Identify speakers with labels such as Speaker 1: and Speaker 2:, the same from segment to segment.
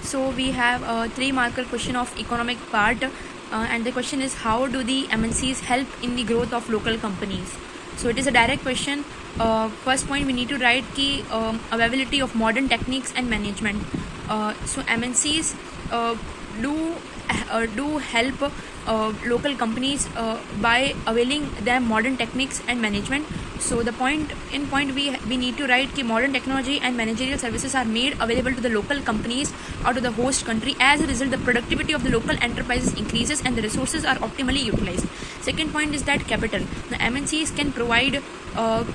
Speaker 1: So we have a 3-marker question of economic part, and the question is, how do the MNCs help in the growth of local companies? So it is a direct question. First point, we need to write key availability of modern techniques and management. So MNCs do help local companies by availing their modern techniques and management. So the point we need to write कि modern technology and managerial services are made available to the local companies or to the host country. As a result, the productivity of the local enterprises increases and the resources are optimally utilized. Second point is that capital. The MNCs can provide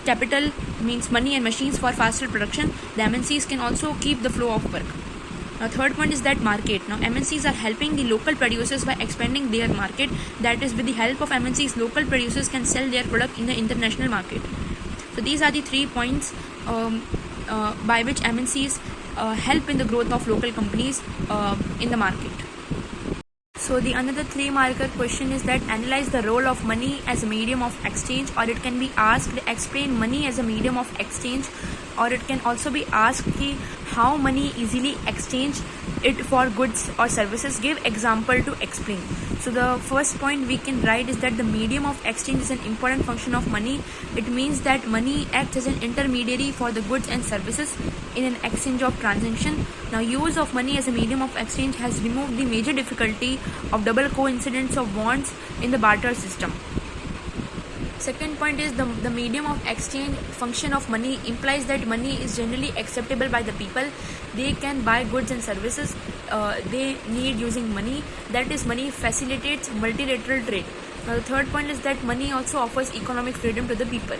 Speaker 1: capital, means money and machines for faster production. The MNCs can also keep the flow of work. Now, third point is that market. Now, MNCs are helping the local producers by expanding their market. That is, with the help of MNCs, local producers can sell their product in the international market. So these are the 3 points by which MNCs help in the growth of local companies in the market. So the another 3-marker question is that analyze the role of money as a medium of exchange, or it can be asked explain money as a medium of exchange, or it can also be asked how money easily exchange it for goods or services. Give example to explain. So the first point we can write is that the medium of exchange is an important function of money. It means that money acts as an intermediary for the goods and services in an exchange of transaction. Now, use of money as a medium of exchange has removed the major difficulty of double coincidence of bonds in the barter system. Second point is the medium of exchange function of money implies that money is generally acceptable by the people. They can buy goods and services they need using money. That is, money facilitates multilateral trade. Now, the third point is that money also offers economic freedom to the people.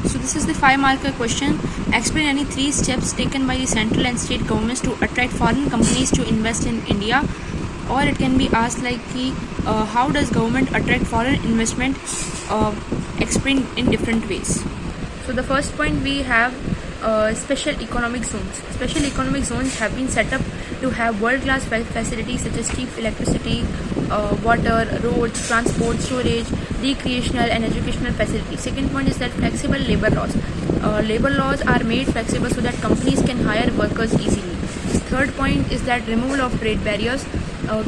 Speaker 1: So this is the 5-marker question. Explain any 3 steps taken by the central and state governments to attract foreign companies to invest in India. Or it can be asked like how does government attract foreign investment, explained in different ways. So the first point, we have special economic zones. Special economic zones have been set up to have world-class facilities such as cheap electricity, water, roads, transport, storage, recreational and educational facilities. Second point is that flexible labor laws. Labor laws are made flexible so that companies can hire workers easily. Third point is that removal of trade barriers.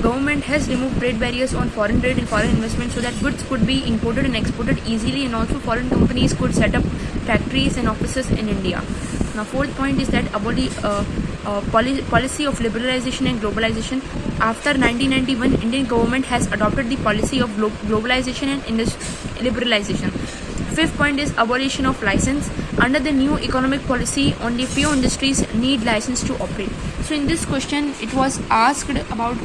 Speaker 1: Government has removed trade barriers on foreign trade and foreign investment so that goods could be imported and exported easily, and also foreign companies could set up factories and offices in India. Now, fourth point is that policy of liberalization and globalization. After 1991, Indian government has adopted the policy of globalization and liberalization. Fifth point is abolition of license. Under the new economic policy, only few industries need license to operate. So in this question, it was asked about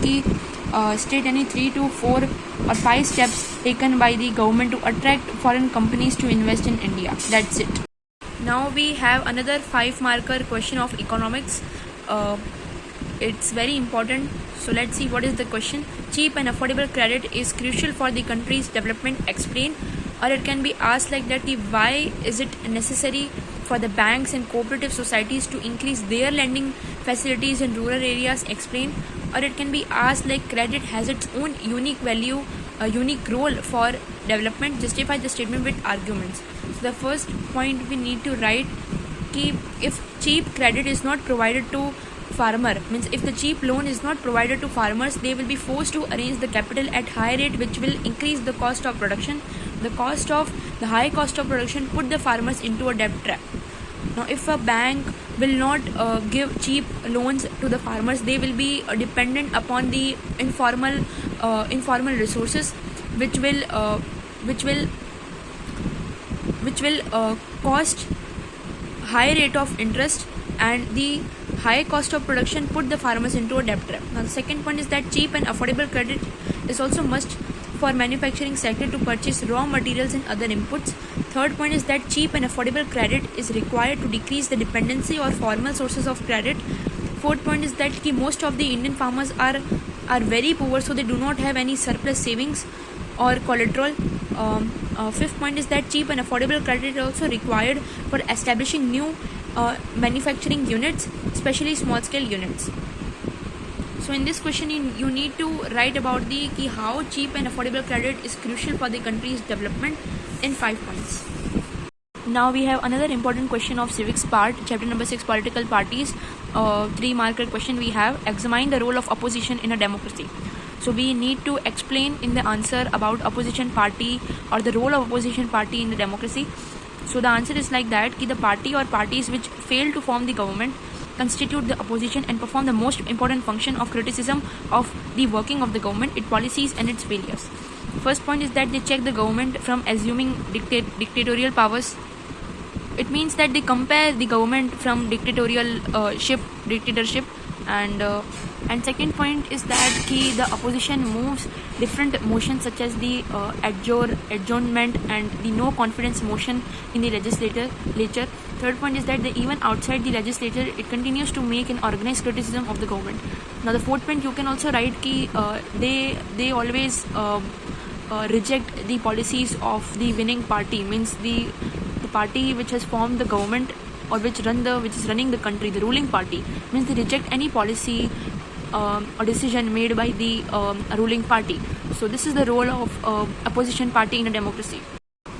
Speaker 1: state any 3 to 4 or 5 steps taken by the government to attract foreign companies to invest in India. That's it. Now we have another 5-marker question of economics. It's very important. So let's see what is the question. Cheap and affordable credit is crucial for the country's development. Explain. Or it can be asked like that, why is it necessary for the banks and cooperative societies to increase their lending facilities in rural areas? Explain. Or it can be asked like, credit has its own unique value, a unique role for development. Justify the statement with arguments. So the first point we need to write, if cheap credit is not provided to farmer, means if the cheap loan is not provided to farmers, they will be forced to arrange the capital at high rate, which will increase the cost of production. The high cost of production put the farmers into a debt trap. Now, if a bank will not give cheap loans to the farmers, they will be dependent upon the informal resources, which will cost high rate of interest, and the high cost of production put the farmers into a debt trap. Now, the second point is that cheap and affordable credit is also must for manufacturing sector to purchase raw materials and other inputs. Third point is that cheap and affordable credit is required to decrease the dependency on formal sources of credit. Fourth point is that most of the Indian farmers are very poor, so they do not have any surplus savings or collateral. Fifth point is that cheap and affordable credit is also required for establishing new manufacturing units, especially small scale units. So in this question, you need to write about how cheap and affordable credit is crucial for the country's development in 5 points. Now we have another important question of civics part, chapter number 6, political parties. 3-marker question we have: examine the role of opposition in a democracy. So we need to explain in the answer about opposition party or the role of opposition party in the democracy. So the answer is like that: the party or parties which fail to form the government constitute the opposition and perform the most important function of criticism of the working of the government, its policies and its failures. First point is that they check the government from assuming dictatorial powers. It means that they compare the government from dictatorship, and second point is that the opposition moves different motions such as the adjournment and the no confidence motion in the legislature. Third point is that even outside the legislature it continues to make an organized criticism of the government. Now the fourth point, you can also write they always reject the policies of the winning party, means the party which has formed the government or which is running the country, the ruling party, means they reject any policy or decision made by the ruling party. So this is the role of opposition party in a democracy.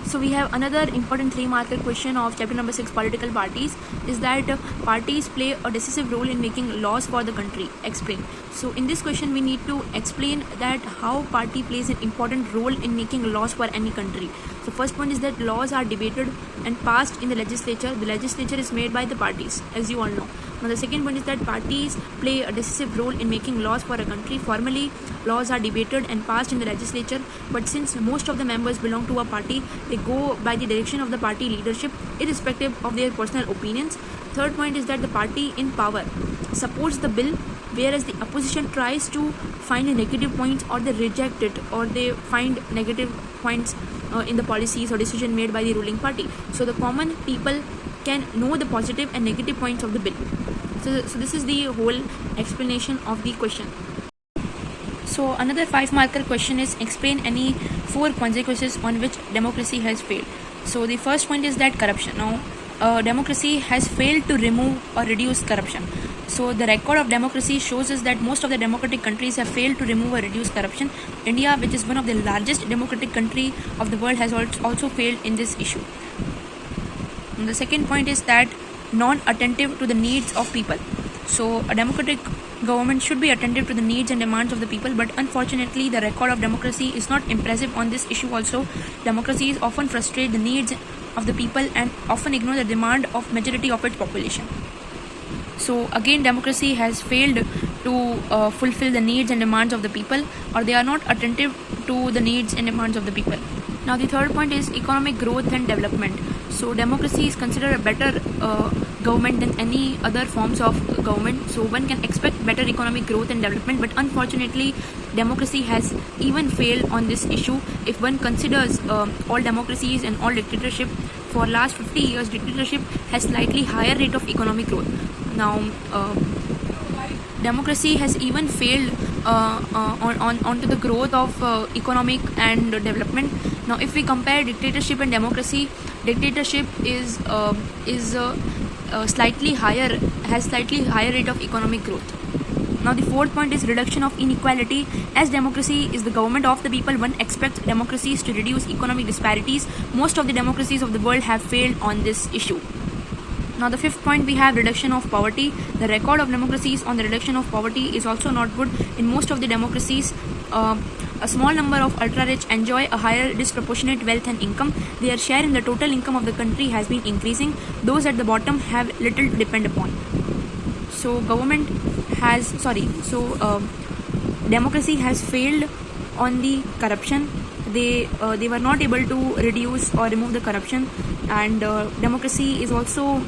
Speaker 1: So we have another important 3-marker question of chapter number 6, political parties, is that parties play a decisive role in making laws for the country. Explain. So in this question we need to explain that how party plays an important role in making laws for any country. So first point is that laws are debated and passed in the legislature. The legislature is made by the parties, as you all know. Now the second point is that parties play a decisive role in making laws for a country. Formally, laws are debated and passed in the legislature, but since most of the members belong to a party, they go by the direction of the party leadership, irrespective of their personal opinions. Third point is that the party in power supports the bill, whereas the opposition tries to find the negative points, or they reject it, or they find negative points in the policies or decision made by the ruling party. So the common people can know the positive and negative points of the bill. So this is the whole explanation of the question. So another 5-marker question is: explain any 4 consequences on which democracy has failed. So the first point is that corruption. Now democracy has failed to remove or reduce corruption. So the record of democracy shows us that most of the democratic countries have failed to remove or reduce corruption. India, which is one of the largest democratic country of the world, has also failed in this issue. And the second point is that non-attentive to the needs of people. So a democratic government should be attentive to the needs and demands of the people, but unfortunately the record of democracy is not impressive on this issue also. Democracies often frustrate the needs of the people and often ignore the demand of majority of its population. So again, democracy has failed to fulfill the needs and demands of the people, or they are not attentive to the needs and demands of the people. Now the third point is economic growth and development. So democracy is considered a better government than any other forms of government. So one can expect better economic growth and development, but unfortunately democracy has even failed on this issue. If one considers all democracies and all dictatorship, for last 50 years dictatorship has slightly higher rate of economic growth. Now democracy has even failed onto the growth of economic and development. Now if we compare dictatorship and democracy, dictatorship is slightly higher, has slightly higher rate of economic growth. Now the fourth point is reduction of inequality. As democracy is the government of the people, one expects democracies to reduce economic disparities. Most of the democracies of the world have failed on this issue. Now the fifth point, we have reduction of poverty. The record of democracies on the reduction of poverty is also not good. In most of the democracies, a small number of ultra-rich enjoy a higher disproportionate wealth and income. Their share in the total income of the country has been increasing. Those at the bottom have little to depend upon. So democracy has failed on the corruption. They were not able to reduce or remove the corruption, and democracy is also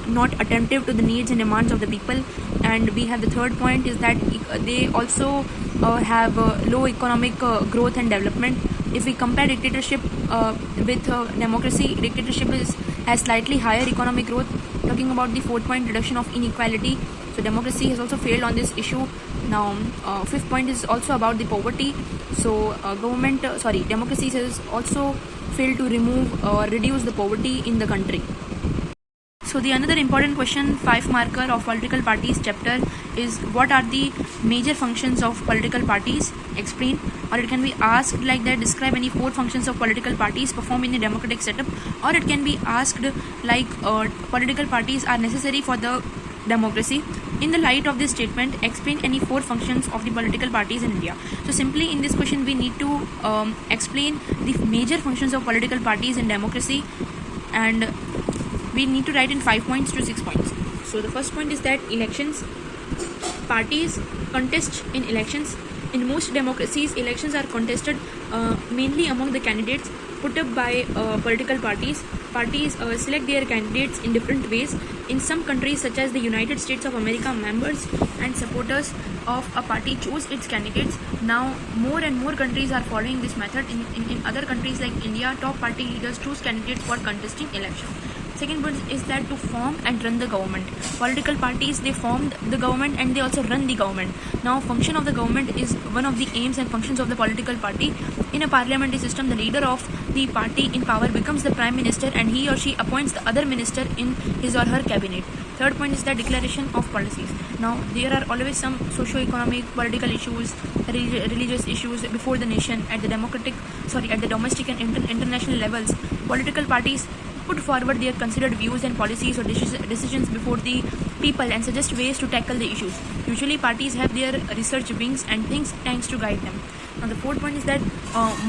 Speaker 1: not attentive to the needs and demands of the people. And we have the third point is that they also have low economic growth and development. If we compare dictatorship with democracy, dictatorship has slightly higher economic growth. Talking about the fourth point, reduction of inequality. So democracy has also failed on this issue. Now fifth point is also about the poverty. So democracy has also failed to remove or reduce the poverty in the country. So the another important question, 5-marker of political parties chapter, is what are the major functions of political parties? Explain. Or it can be asked like that, describe any 4 functions of political parties perform in a democratic setup. Or it can be asked like political parties are necessary for the democracy. In the light of this statement, explain any four functions of the political parties in India. So simply in this question, we need to explain the major functions of political parties in democracy, and we need to write in 5 points to 6 points. So the first point is that elections. Parties contest in elections. In most democracies, elections are contested mainly among the candidates put up by political parties. Parties select their candidates in different ways. In some countries, such as the United States of America, members and supporters of a party choose its candidates. Now, more and more countries are following this method. In other countries like India, top party leaders choose candidates for contesting election. Second point is that to form and run the government. Political parties, they form the government and they also run the government. Now, function of the government is one of the aims and functions of the political party. In a parliamentary system, the leader of the party in power becomes the prime minister, and he or she appoints the other minister in his or her cabinet. Third point is the declaration of policies. Now, there are always some socio-economic, political issues, religious issues before the nation at the domestic and international levels. Political parties put forward their considered views and policies or decisions before the people and suggest ways to tackle the issues. Usually, parties have their research wings and think tanks to guide them. Now, the fourth point is that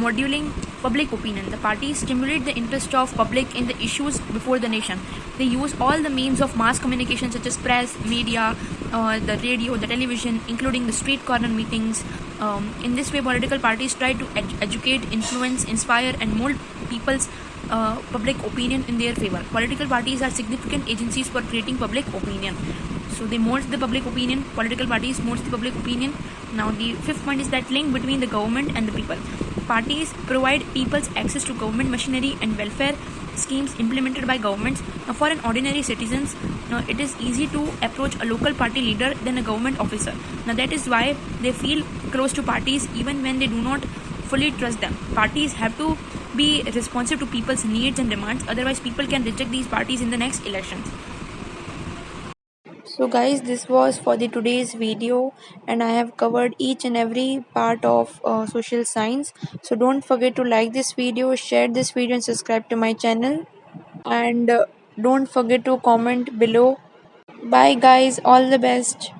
Speaker 1: moduling public opinion. The parties stimulate the interest of public in the issues before the nation. They use all the means of mass communication such as press, media, the radio, the television, including the street corner meetings. In this way, political parties try to educate, influence, inspire, and mold people's public opinion in their favor. Political parties are significant agencies for creating public opinion. So they mold the public opinion. Political parties mold the public opinion. Now the fifth point is that link between the government and the people. Parties provide people's access to government machinery and welfare schemes implemented by governments. Now for an ordinary citizens, it is easy to approach a local party leader than a government officer. Now that is why they feel close to parties even when they do not fully trust them. Parties have to be responsive to people's needs and demands, otherwise people can reject these parties in the next elections. So guys, this was for the today's video, and I have covered each and every part of social science. So don't forget to like this video, share this video, and subscribe to my channel, and don't forget to comment below. Bye guys, all the best.